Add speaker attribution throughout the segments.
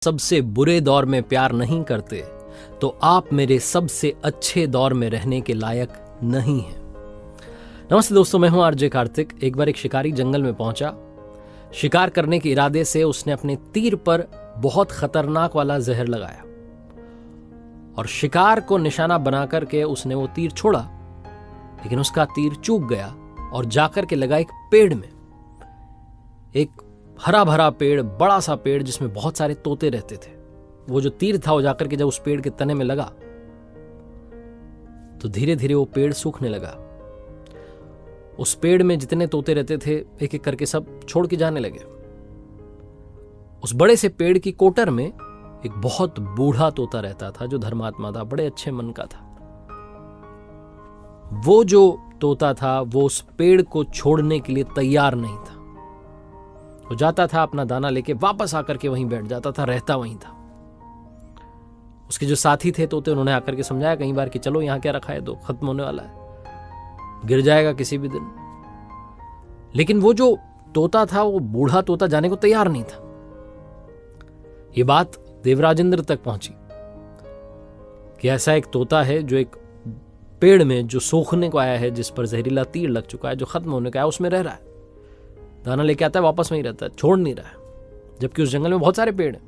Speaker 1: सबसे बुरे दौर में प्यार नहीं करते तो आप मेरे सबसे अच्छे दौर में रहने के लायक नहीं हैं। नमस्ते दोस्तों, मैं हूं आरजे कार्तिक। एक बार एक शिकारी जंगल में पहुंचा। शिकार करने के इरादे से उसने अपने तीर पर बहुत खतरनाक वाला जहर लगाया और शिकार को निशाना बना करके उसने वो तीर छोड़ा, लेकिन उसका तीर चूक गया और जाकर के लगा एक पेड़ में। एक हरा भरा पेड़, बड़ा सा पेड़ जिसमें बहुत सारे तोते रहते थे। वो जो तीर था वो जाकर के जब उस पेड़ के तने में लगा तो धीरे धीरे वो पेड़ सूखने लगा। उस पेड़ में जितने तोते रहते थे एक एक करके सब छोड़ के जाने लगे। उस बड़े से पेड़ की कोटर में एक बहुत बूढ़ा तोता रहता था जो धर्मात्मा था, बड़े अच्छे मन का था। वो जो तोता था वो उस पेड़ को छोड़ने के लिए तैयार नहीं था। वो जाता था अपना दाना लेके, वापस आकर के वहीं बैठ जाता था, रहता वहीं था। उसके जो साथी थे तोते, उन्होंने आकर के समझाया कई बार कि चलो यहाँ क्या रखा है, तो खत्म होने वाला है, गिर जाएगा किसी भी दिन। लेकिन वो जो तोता था, वो बूढ़ा तोता जाने को तैयार नहीं था। ये बात देवराजेंद्र तक पहुंची कि ऐसा एक तोता है जो एक पेड़ में जो सूखने को आया है, जिस पर जहरीला तीर लग चुका है, जो खत्म होने का है, उसमें रह रहा है। दाना लेके आता है, वापस वहीं रहता है, छोड़ नहीं रहा है, जबकि उस जंगल में बहुत सारे पेड़ हैं।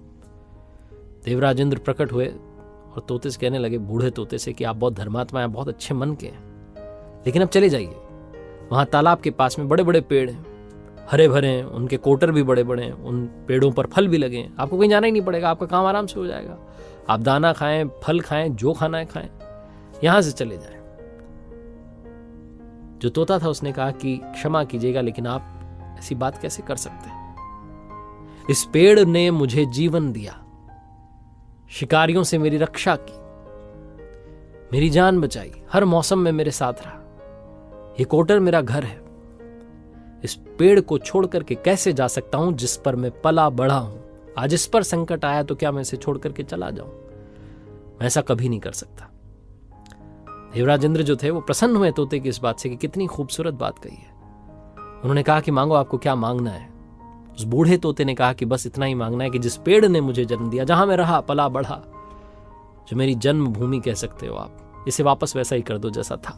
Speaker 1: देवराजेंद्र प्रकट हुए और तोते से कहने लगे, बूढ़े तोते से, कि आप बहुत धर्मात्मा हैं, बहुत अच्छे मन के हैं, लेकिन अब चले जाइए। वहां तालाब के पास में बड़े बड़े पेड़ हैं, हरे भरे हैं, उनके कोटर भी बड़े बड़े हैं, उन पेड़ों पर फल भी लगे हैं। आपको कहीं जाना ही नहीं पड़ेगा, आपका काम आराम से हो जाएगा। आप दाना खाएं, फल खाएं, जो खाना है खाएं, यहां से चले जाएं। जो तोता था उसने कहा कि क्षमा कीजिएगा, लेकिन आप ऐसी बात कैसे कर सकते हैं? इस पेड़ ने मुझे जीवन दिया, शिकारियों से मेरी रक्षा की, मेरी जान बचाई, हर मौसम में मेरे साथ रहा। ये कोटर मेरा घर है। इस पेड़ को छोड़ करके कैसे जा सकता हूं जिस पर मैं पला बढ़ा हूं? आज इस पर संकट आया तो क्या मैं इसे छोड़ करके चला जाऊं? मैं ऐसा कभी नहीं कर सकता। देवराजेंद्र जो थे वो प्रसन्न हुए तोते की इस बात से कि कितनी खूबसूरत बात कही है। उन्होंने कहा कि मांगो, आपको क्या मांगना है? उस बूढ़े तोते ने कहा कि बस इतना ही मांगना है कि जिस पेड़ ने मुझे जन्म दिया, जहां मैं रहा, पला बढ़ा, जो मेरी जन्मभूमि कह सकते हो आप, इसे वापस वैसा ही कर दो जैसा था।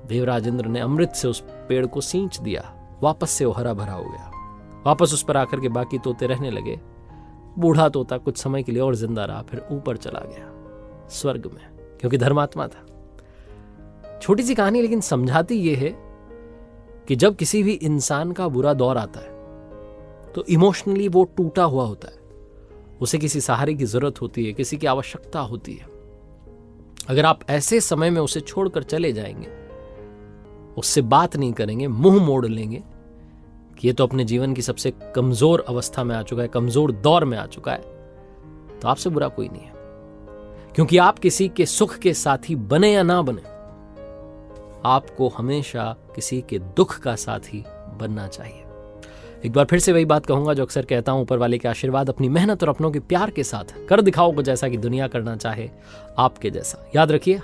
Speaker 1: देवराजेंद्र ने अमृत से उस पेड़ को सींच दिया, वापस से वो हरा भरा हो गया। वापस उस पर आकर के बाकी तोते रहने लगे। बूढ़ा तोता कुछ समय के लिए और जिंदा रहा, फिर ऊपर चला गया स्वर्ग में, क्योंकि धर्मात्मा था। छोटी सी कहानी, लेकिन समझाती ये है कि जब किसी भी इंसान का बुरा दौर आता है तो इमोशनली वो टूटा हुआ होता है, उसे किसी सहारे की जरूरत होती है, किसी की आवश्यकता होती है। अगर आप ऐसे समय में उसे छोड़कर चले जाएंगे, उससे बात नहीं करेंगे, मुंह मोड़ लेंगे कि ये तो अपने जीवन की सबसे कमजोर अवस्था में आ चुका है, कमजोर दौर में आ चुका है, तो आपसे बुरा कोई नहीं है। क्योंकि आप किसी के सुख के साथी बने या ना बने, आपको हमेशा किसी के दुख का साथी बनना चाहिए। एक बार फिर से वही बात कहूंगा जो अक्सर कहता हूं, ऊपर वाले के आशीर्वाद, अपनी मेहनत और अपनों के प्यार के साथ कर दिखाओ कुछ ऐसा कि दुनिया करना चाहे आपके जैसा। याद रखिए।